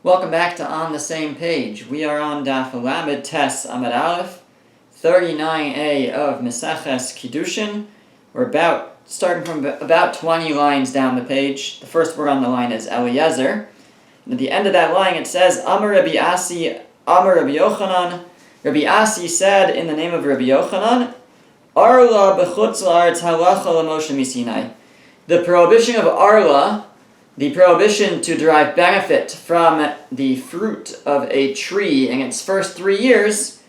Welcome back to On the Same Page. We are on Daf Lamed Tes Amud Aleph, 39a of Meseches Kiddushin. We're starting from about 20 lines down the page. The first word on the line is Eliezer. And at the end of that line it says, Amar Rabbi Asi, Amar Rabbi Yochanan. Rabbi Asi said in the name of Rabbi Yochanan, Arla b'chutz la'aretz halacha l'Moshe miSinai. The prohibition of Arla, the prohibition to derive benefit from the fruit of a tree in its first 3 years,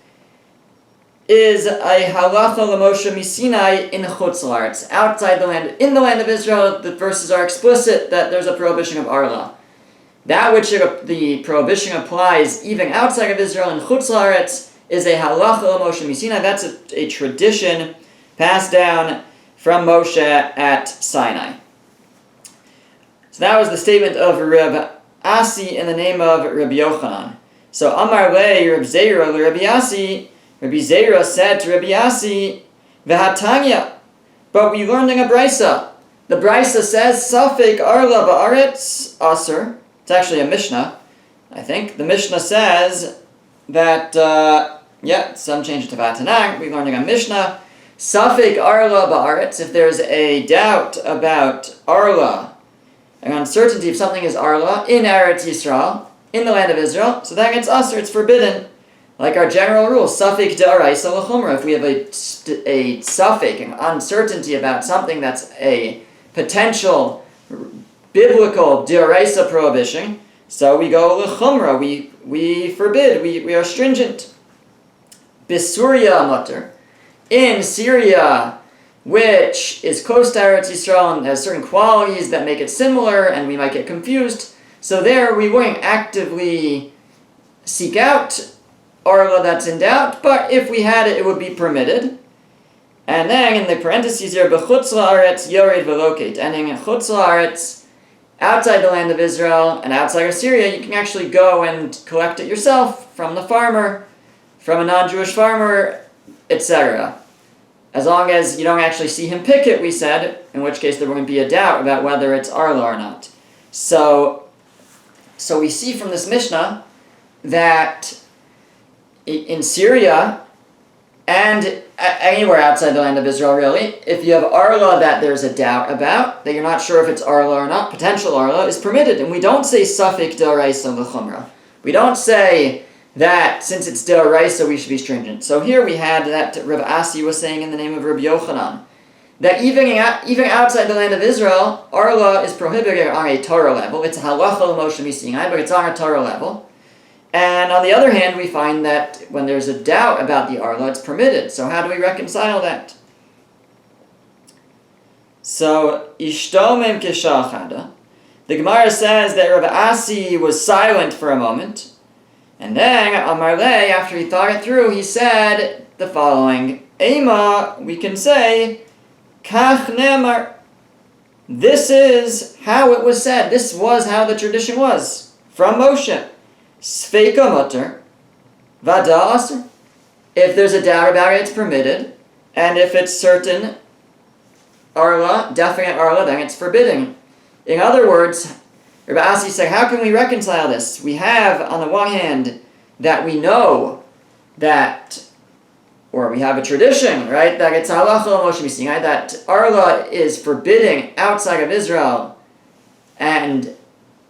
is a halacha l'Moshe miSinai in chutz la'aretz, outside the land. In the land of Israel, the verses are explicit that there's a prohibition of Arla. That which the prohibition applies even outside of Israel in chutz la'aretz is a halacha l'Moshe miSinai. That's a tradition passed down from Moshe at Sinai. So that was the statement of Reb Asi in the name of Rabbi Yochanan. So Amar le Reb Zera le Rabbi Asi, Rabbi Zera said to Rabbi Asi, V'hatanya, but we learned in a brisa. The brisa says, Safek arla ba'aretz aser. It's actually a Mishnah, I think. The Mishnah says that, some change it to Vatanak. We learned in a Mishnah, Safek arla ba'aretz, if there's a doubt about arla, an uncertainty if something is Arla in Eretz Yisrael, in the land of Israel, so that gets usher, it's forbidden. Like our general rule, Safek de'araisa l'chumra. If we have a Safek, an uncertainty about something that's a potential biblical de'araisa prohibition, so we go l'chumra, we forbid, we are stringent. Bisuria mutter. In Syria, which is close to Eretz Yisrael and has certain qualities that make it similar, and we might get confused. So there we wouldn't actively seek out Arla that's in doubt, but if we had it, it would be permitted. And then in the parentheses here, b'chutz la'aretz yored v'loket, and in chutz la'aretz, outside the land of Israel and outside of Syria, you can actually go and collect it yourself from the farmer, from a non-Jewish farmer, etc. As long as you don't actually see him pick it, we said, in which case there wouldn't be a doubt about whether it's Arla or not. So we see from this Mishnah that in Syria and anywhere outside the land of Israel, really, if you have Arla that there's a doubt about, that you're not sure if it's Arla or not, potential Arla is permitted. And we don't say Safek de'araisa l'chumra. We don't say that since it's de'araisa we should be stringent. So here we had that Rav Asi was saying in the name of Rabbi Yochanan, that even outside the land of Israel, Arla is prohibited on a Torah level. It's a halacha l'Moshe miSinai, but it's on a Torah level. And on the other hand, we find that when there's a doubt about the Arla, it's permitted. So how do we reconcile that? So, Ishtomem keshachada. The Gemara says that Rav Asi was silent for a moment, and then, Amar le, after he thought it through, he said the following, Ema, we can say, Kach nemar. This is how it was said. This was how the tradition was. From Moshe. Sfeika mutter. Vada aser. If there's a doubt about it, it's permitted. And if it's certain Arla, definite Arla, then it's forbidden. In other words, Rabbi Asi said, how can we reconcile this? We have, on the one hand, that we know that, or we have a tradition, right, that it's halacha l'Moshe miSinai, that Arla is forbidding outside of Israel, and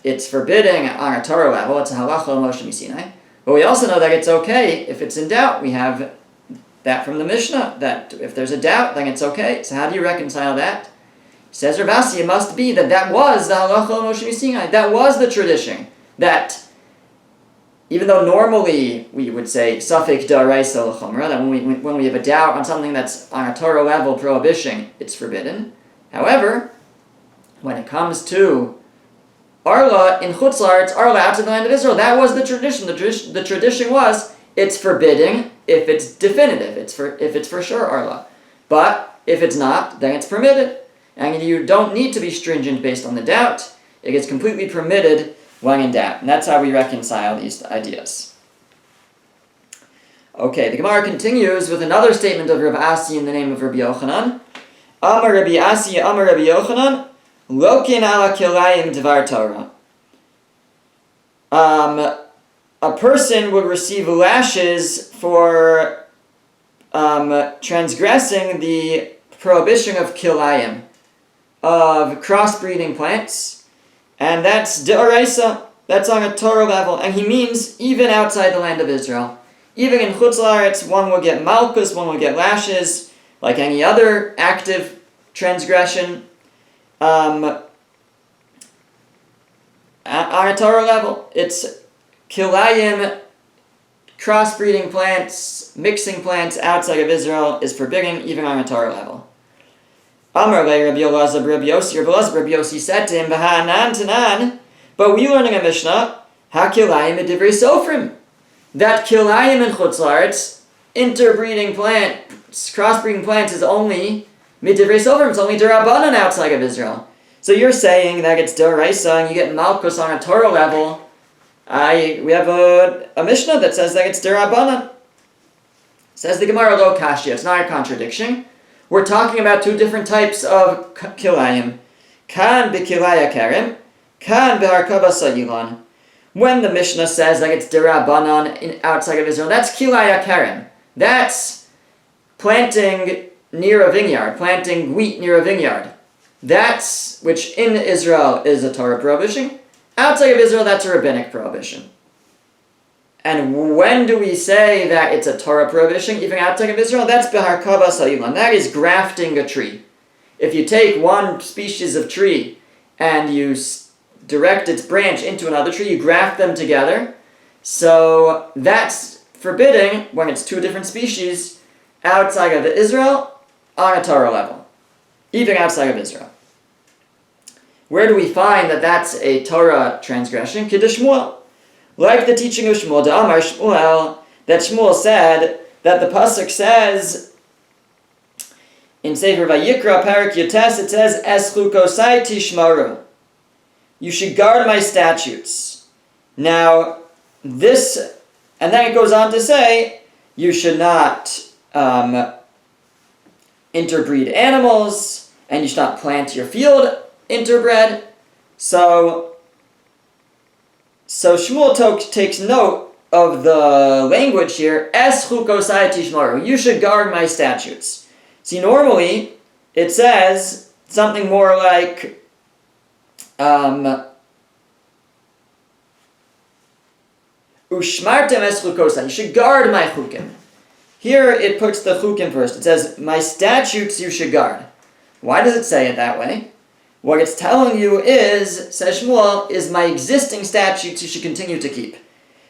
it's forbidding on a Torah level, it's a halacha l'Moshe miSinai. But we also know that it's okay if it's in doubt. We have that from the Mishnah, that if there's a doubt, then it's okay. So how do you reconcile that? Says Rav Asi, it must be that was the halacha l'Moshe miSinai. That was the tradition. That even though normally we would say Safek de'araisa l'chumra, that when we have a doubt on something that's on a Torah level prohibition, it's forbidden. However, when it comes to Arla in chutz la'aretz, Arla outside the land of Israel, that was the tradition. The tradition was it's forbidding if it's definitive, if it's for sure Arla. But if it's not, then it's permitted. And you don't need to be stringent based on the doubt. It gets completely permitted when in doubt. And that's how we reconcile these ideas. Okay, the Gemara continues with another statement of Rav Asi in the name of Rabbi Yochanan. Amar Rabbi Asi, Amar Rabbi Yochanan, Lokin ala kilayim dvar Torah. a person would receive lashes for transgressing the prohibition of kilayim, of crossbreeding plants, and that's d'oraisa, that's on a Torah level, and he means even outside the land of Israel. Even in Chutz La'aretz, one will get malchus, one will get lashes, like any other active transgression, on a Torah level. It's kilayim, crossbreeding plants, mixing plants outside of Israel is forbidden even on a Torah level. Amar le Rabbi Elazar Rabbi Yossi said to him, B'ha'anan tanan, but we learn in a Mishnah, ha-kilayim edivrei sofrim, that kilayim in Chutz La'aretz, interbreeding plants, crossbreeding plants is only midivrei sofrim, it's only d'Rabbanan outside of Israel. So you're saying that it's d'oraisa and you get malchus on a Torah level. We have a Mishnah that says that it's d'Rabbanan. Says the Gemara lo kashya, it's not a contradiction. We're talking about two different types of kilayim. Kan b'kilaya karim, kan b'harkava sayilan. When the Mishnah says that it's d'Rabbanan outside of Israel, that's kilaya karim. That's planting near a vineyard, planting wheat near a vineyard. That's, which in Israel is a Torah prohibition. Outside of Israel, that's a rabbinic prohibition. And when do we say that it's a Torah prohibition, even outside of Israel? That's beharkava sa'ilan. That is grafting a tree. If you take one species of tree and you direct its branch into another tree, you graft them together. So that's forbidding when it's two different species outside of Israel on a Torah level, even outside of Israel. Where do we find that that's a Torah transgression? Kiddushin. Like the teaching of Shmuel, Amar Shmuel, that Shmuel said, that the pasuk says, in Sefer Vayikra, Parak Yotes, it says, Es chukosai tishmaru. You should guard my statutes. Now, this, and then it goes on to say, you should not interbreed animals, and you should not plant your field interbred. So Shmuel takes note of the language here, Es chukosai tishmaru, you should guard my statutes. See, normally, it says something more like, Ushmartem es chukosai, you should guard my chukim. Here it puts the chukim first. It says, my statutes you should guard. Why does it say it that way? What it's telling you is, says Shmuel, is my existing statutes you should continue to keep.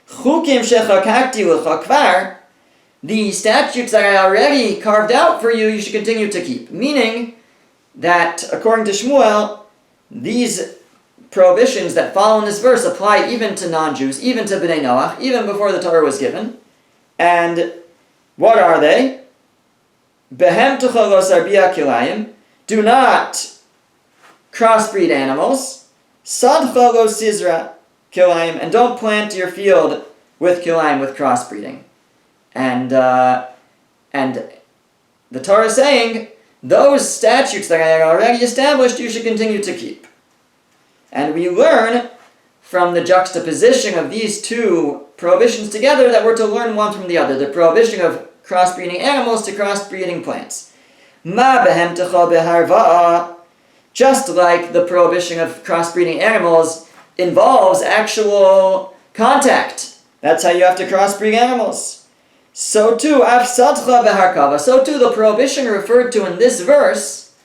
Chukim shechakakti lecha kvar, the statutes that I already carved out for you, you should continue to keep. Meaning that, according to Shmuel, these prohibitions that follow in this verse apply even to non-Jews, even to Bnei Noach, even before the Torah was given. And what are they? Behem tuchalos arbia kilayim, do not crossbreed animals. Sadcha lo sizra kilayim, and don't plant your field with kilayim, with crossbreeding. And the Torah is saying, those statutes that I already established, you should continue to keep. And we learn from the juxtaposition of these two prohibitions together that we're to learn one from the other. The prohibition of crossbreeding animals to crossbreeding plants. Ma behemtecha beharva'a, just like the prohibition of crossbreeding animals involves actual contact. That's how you have to crossbreed animals. So too, afsadcha beharkava. So too, the prohibition referred to in this verse,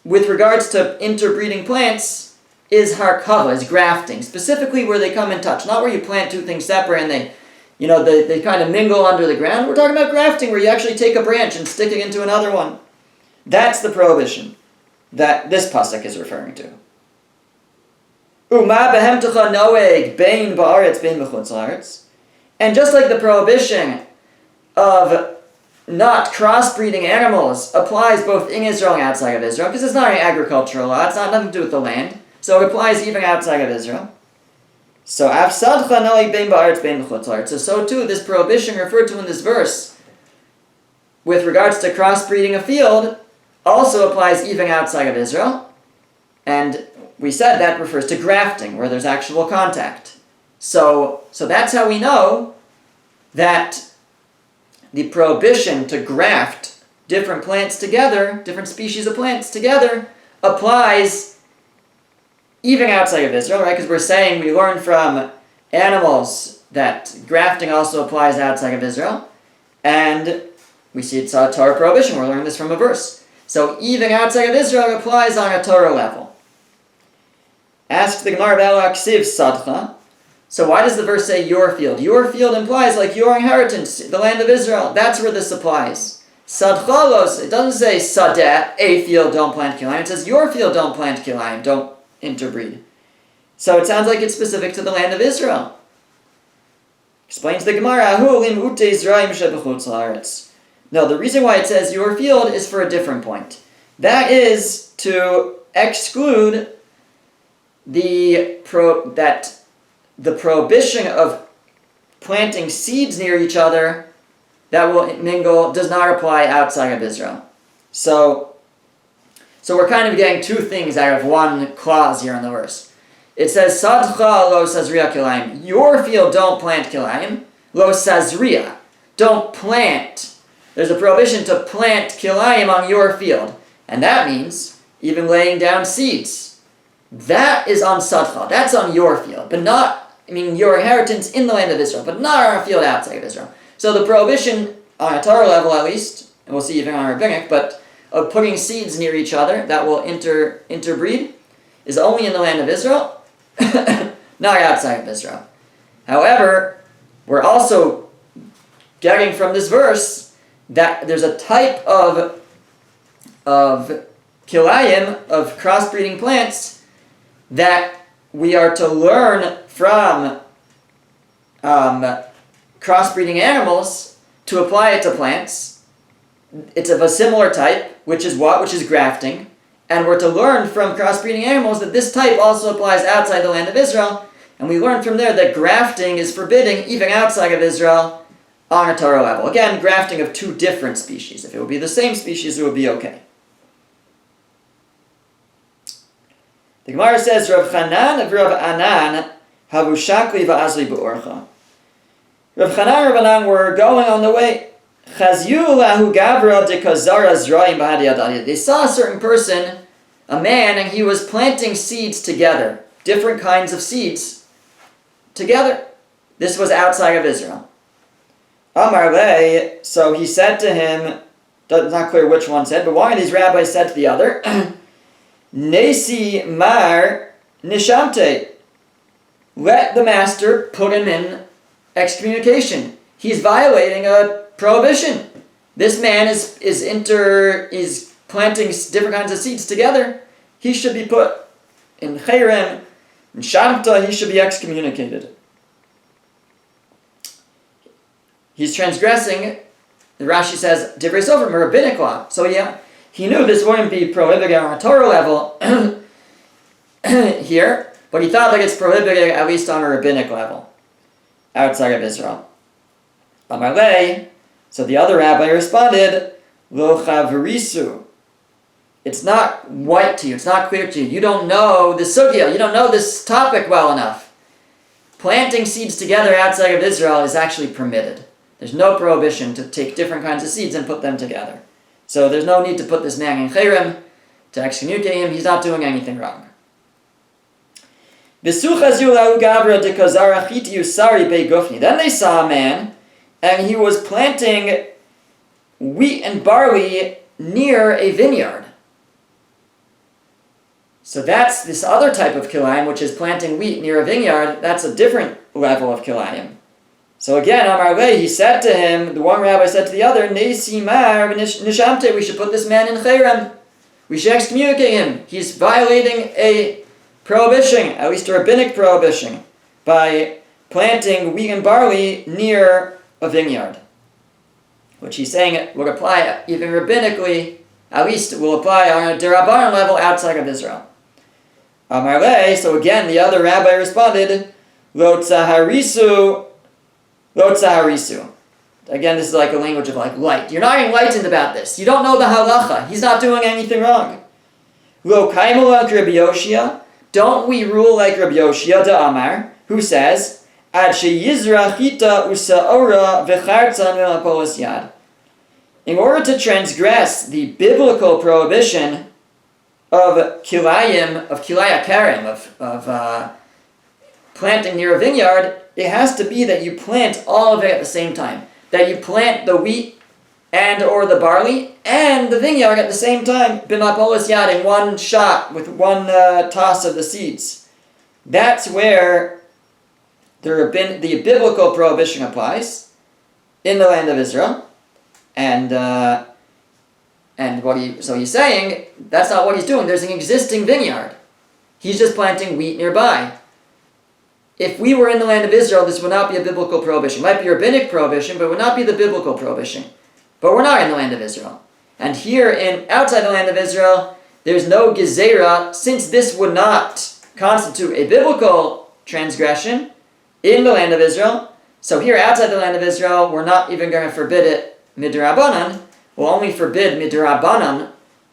with regards to interbreeding plants, is harkava, is grafting. Specifically where they come in touch, not where you plant two things separate and they kind of mingle under the ground. We're talking about grafting, where you actually take a branch and stick it into another one. That's the prohibition that this pasuk is referring to. Uma behemtecha noeg bein ba'aretz bein b'chutz la'aretz. And just like the prohibition of not crossbreeding animals applies both in Israel and outside of Israel, because it's not an agricultural law, it's not nothing to do with the land, so it applies even outside of Israel. So afsadcha noeg bein ba'aretz bein b'chutz la'aretz. So too, this prohibition referred to in this verse, with regards to crossbreeding a field, also applies even outside of Israel. And we said that refers to grafting, where there's actual contact. So that's how we know that the prohibition to graft different plants together, different species of plants together, applies even outside of Israel, right? Because we're saying we learn from animals that grafting also applies outside of Israel, and we see it's a Torah prohibition. We're learning this from a verse. So even outside of Israel, it applies on a Torah level. Ask the Gemara about Aksiv Sadcha. So why does the verse say your field? Your field implies like your inheritance, the land of Israel. That's where this applies. Sadchalos, it doesn't say Sadeh, a field, don't plant kilayim. It says your field, don't plant kilayim, don't interbreed. So it sounds like it's specific to the land of Israel. Explains the Gemara, no, the reason why it says your field is for a different point. That is to exclude the prohibition of planting seeds near each other that will mingle does not apply outside of Israel. So we're kind of getting two things out of one clause here in the verse. It says, Sadcha lo sazria kilayim. Your field, don't plant kilayim. Lo sazria. Don't plant. There's a prohibition to plant kilayim on your field. And that means even laying down seeds. That is on Sadcha. That's on your field. But not, your inheritance in the land of Israel. But not on a field outside of Israel. So the prohibition, on a Torah level at least, and we'll see even on rabbinic, but of putting seeds near each other that will interbreed is only in the land of Israel, not outside of Israel. However, we're also getting from this verse that there's a type of kilayim, of crossbreeding plants, that we are to learn from crossbreeding animals to apply it to plants. It's of a similar type, which is what? Which is grafting. And we're to learn from crossbreeding animals that this type also applies outside the land of Israel. And we learn from there that grafting is forbidding even outside of Israel on a Torah level. Again, grafting of two different species. If it would be the same species, it would be okay. The Gemara says, Rav Chanan of Rav Anan havu shakli va'azli be'orcha. Rav Chanan and Rav Anan were going on the way. They saw a certain person, a man, and he was planting seeds together, different kinds of seeds together. This was outside of Israel. Amar le, so he said to him, it's not clear which one said, but one of these rabbis said to the other, Nesi mar nishamte, let the master put him in excommunication. He's violating a prohibition. This man is planting different kinds of seeds together. He should be put in cherem, in shamta. He should be excommunicated. He's transgressing. The Rashi says divrei sofer, rabbinic law. So yeah, he knew this wouldn't be prohibited on a Torah level here, but he thought that it's prohibited at least on a rabbinic level outside of Israel. Amar le, so the other rabbi responded, Lo chavrisu. It's not white to you, it's not clear to you. You don't know the sugya, you don't know this topic well enough. Planting seeds together outside of Israel is actually permitted. There's no prohibition to take different kinds of seeds and put them together. So there's no need to put this man in cherem, to excommunicate him. He's not doing anything wrong. Then they saw a man, and he was planting wheat and barley near a vineyard. So that's this other type of kilayim, which is planting wheat near a vineyard. That's a different level of kilayim. So again, Amar le, he said to him, the one rabbi said to the other, Nesi mar nishamte, we should put this man in cherem. We should excommunicate him. He's violating a prohibition, at least a rabbinic prohibition, by planting wheat and barley near a vineyard. Which he's saying would apply even rabbinically, at least it will apply on a derabanan level outside of Israel. Amar le, so again the other rabbi responded, Lo tzaharisu. Again, this is like a language of like light. You're not enlightened about this. You don't know the halacha. He's not doing anything wrong. Lo kaimu like Rabbi Yoshia. Don't we rule like Rabbi Yoshia de Amar, who says, ad sheyizra chita usaora v'chartzan v'mapolas yad. In order to transgress the biblical prohibition of kilaya karim, of planting near a vineyard, it has to be that you plant all of it at the same time. That you plant the wheat and or the barley and the vineyard at the same time, b'mapolas yad, in one shot, with one toss of the seeds. That's where the biblical prohibition applies in the land of Israel. So he's saying that's not what he's doing. There's an existing vineyard. He's just planting wheat nearby. If we were in the land of Israel, this would not be a biblical prohibition. It might be a rabbinic prohibition, but it would not be the biblical prohibition. But we're not in the land of Israel. And here, outside the land of Israel, there's no gezerah, since this would not constitute a biblical transgression in the land of Israel. So here, outside the land of Israel, we're not even going to forbid it midrabanan. We'll only forbid midrabanan,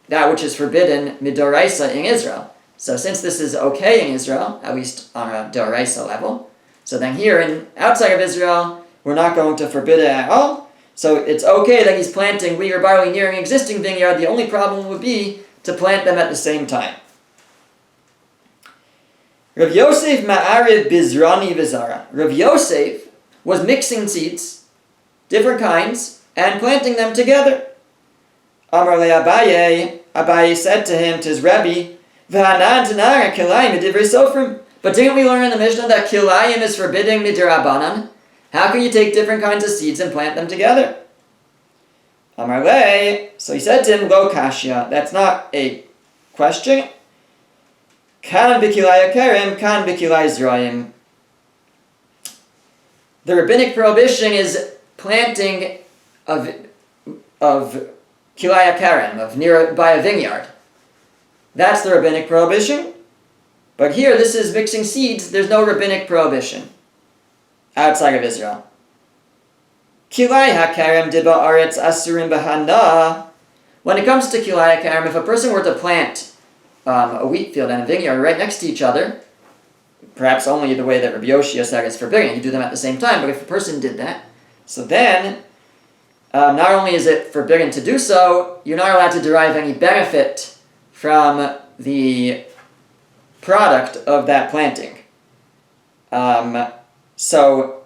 that which is forbidden midoraisa in Israel. So since this is okay in Israel, at least on a doraisa level, so then here, outside of Israel, we're not going to forbid it at all. So it's okay that he's planting wheat or barley near an existing vineyard. The only problem would be to plant them at the same time. Rav Yosef ma'ariv bizrani v'zara. Rav Yosef was mixing seeds, different kinds, and planting them together. Amar le Abaye, Abaye said to him, to his Rebbe, V'hanan tanara kilayim midivrei sofrim. But didn't we learn in the Mishnah that kilayim is forbidding midrabanan? How can you take different kinds of seeds and plant them together? Amar le, so he said to him, Lo kashya, that's not a question. Kan b'kilaya kerim, kan b'kilaya zrayim. The rabbinic prohibition is planting of kilaya karim, by a vineyard. That's the rabbinic prohibition. But here, this is mixing seeds. There's no rabbinic prohibition outside of Israel. Kilaya karim diba aretz asurim bahana. When it comes to kilaya karim, if a person were to plant a wheat field and a vineyard right next to each other, perhaps only the way that Rabbi Yoshia said is forbidden, you do them at the same time, but if a person did that, so then, not only is it forbidden to do so, you're not allowed to derive any benefit from the product of that planting. So,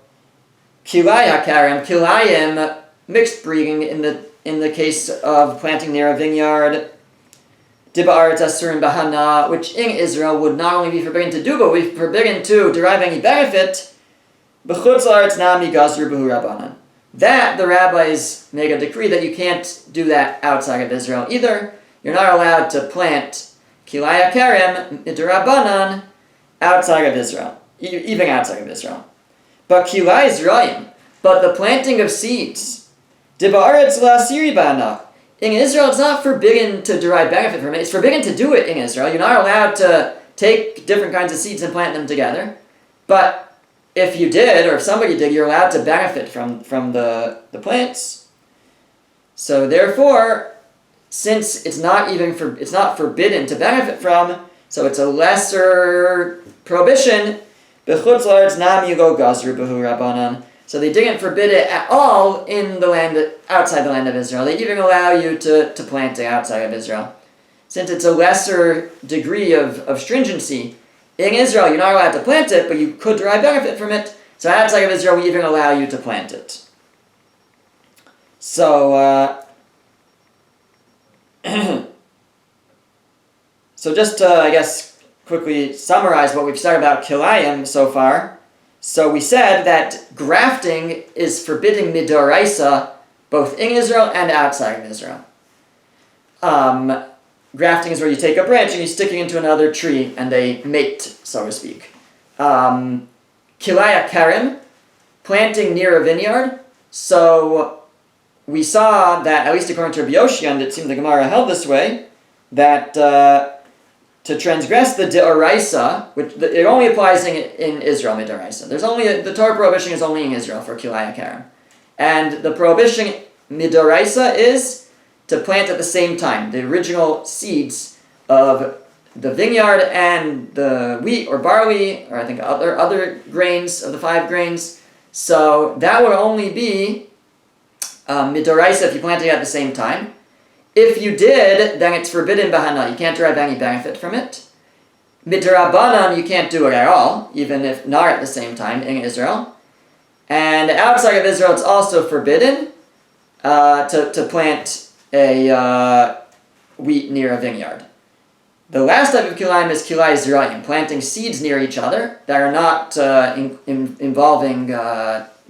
kilayim, mixed breeding in the case of planting near a vineyard, diba aretz asurim bahana, which in Israel would not only be forbidden to do, but would be forbidden to derive any benefit. B'chutz la'aretz nami gazru b'hu rabbanan. That the rabbis make a decree that you can't do that outside of Israel either. You're not allowed to plant kilaya karim midrabanan outside of Israel, even outside of Israel. But kilaya zrayim, but the planting of seeds, diba aretz la'asiri ba'ana. In Israel, it's not forbidden to derive benefit from it. It's forbidden to do it in Israel. You're not allowed to take different kinds of seeds and plant them together. But if you did, or if somebody did, you're allowed to benefit from the plants. So therefore, since it's not forbidden to benefit from, so it's a lesser prohibition. B'chutz la'aretz nam yugo gazru b'hu rabbanan. So they didn't forbid it at all in the land outside the land of Israel. They even allow you to plant it outside of Israel. Since it's a lesser degree of stringency, in Israel you're not allowed to plant it, but you could derive benefit from it. So outside of Israel we even allow you to plant it. So, so just to, I guess, quickly summarize what we've said about kilayim so far. So we said that grafting is forbidding midoraisa both in Israel and outside of Israel. Grafting is where you take a branch and you stick it into another tree and they mate, so to speak. Kilaya karim, planting near a vineyard. So we saw that, at least according to Rabbi Yoshia, and it seems the Gemara held this way, that to transgress the deoraisa, which it only applies in Israel, midoraisa. The Torah prohibition is only in Israel for kilaya karim. And the prohibition midoraisa is to plant at the same time. The original seeds of the vineyard and the wheat or barley, or I think other grains of the 5 grains. So that would only be midoraisa if you planted it at the same time. If you did, then it's forbidden bahana. You can't derive any benefit from it. Midrabanan, you can't do it at all, even if not at the same time in Israel. And outside of Israel, it's also forbidden to plant a wheat near a vineyard. The last type of kilayim is kilay zra'im, planting seeds near each other that are not involving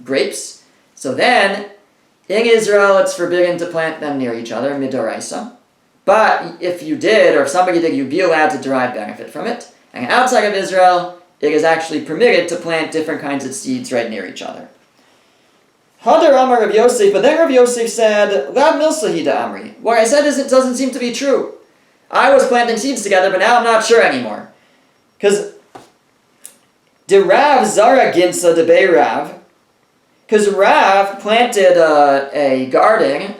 grapes. So then, in Israel, it's forbidden to plant them near each other, midoraisa. But if you did, or if somebody did, you'd be allowed to derive benefit from it. And outside of Israel, it is actually permitted to plant different kinds of seeds right near each other. Hadar Amar Rav Yosef, but then Rav Yosef said, Lav milsahida amri. What I said is it doesn't seem to be true. I was planting seeds together, but now I'm not sure anymore. Because de Rav zara ginsa de be Rav, because Rav planted a garden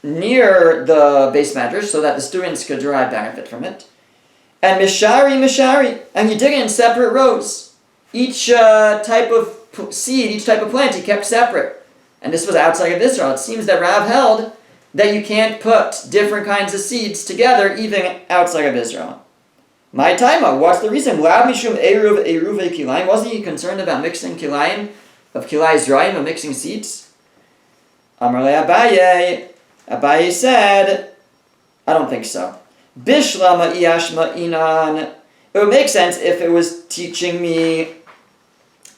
near the base medrash so that the students could derive benefit from it. And mishari, and he did it in separate rows. Each type of seed, each type of plant, he kept separate. And this was outside of Israel. It seems that Rav held that you can't put different kinds of seeds together even outside of Israel. My taima, what's the reason? Lav mishum eruv kilayim. Wasn't he concerned about mixing kilayim, of kilay zra'im, of mixing seeds? Amar le Abaye. Abaye said, I don't think so. Bishlama iyashma inan. It would make sense if it was teaching me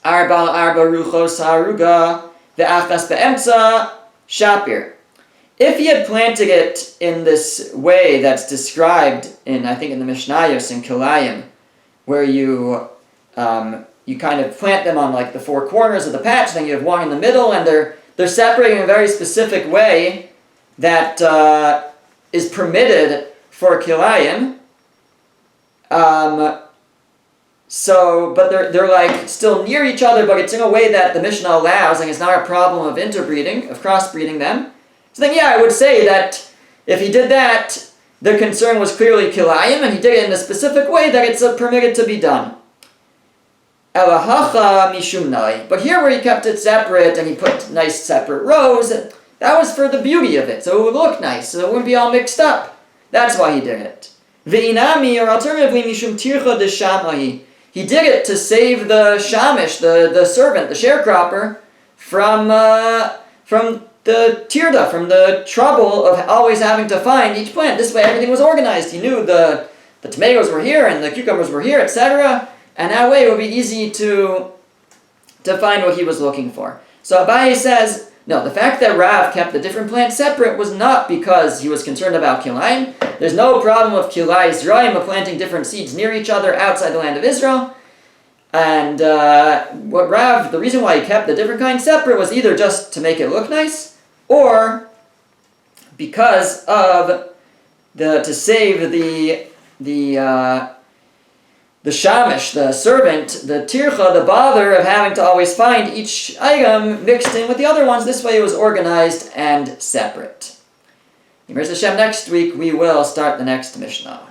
arba ruchos haruga ve'achas be'emtza shapir. If he had planted it in this way that's described in, I think, in the Mishnayos in Kilayim, where you kind of plant them on like the 4 corners of the patch, then you have one in the middle, and they're separated in a very specific way that is permitted for Kilayim. But they're like still near each other, but it's in a way that the Mishnah allows, and it's not a problem of interbreeding, of crossbreeding them. So then, yeah, I would say that if he did that, the concern was clearly kilayim, and he did it in a specific way that it's permitted to be done. Elahacha mishumnai. But here where he kept it separate and he put nice separate rows, that was for the beauty of it, so it would look nice, so it wouldn't be all mixed up. That's why he did it. Ve'inami, or alternatively, mishum tircha de shamahi. He did it to save the shamish, the servant, the sharecropper, from the tirda, from the trouble of always having to find each plant. This way everything was organized. He knew the tomatoes were here and the cucumbers were here, etc. And that way it would be easy to find what he was looking for. So Abaye says, no, the fact that Rav kept the different plants separate was not because he was concerned about kilayim. There's no problem of kilay zra'im, of planting different seeds near each other outside the land of Israel. And the reason why he kept the different kinds separate was either just to make it look nice, or because of to save the shamish, the servant, the tircha, the bother of having to always find each item mixed in with the other ones. This way it was organized and separate. Yimir Hashem, next week we will start the next Mishnah.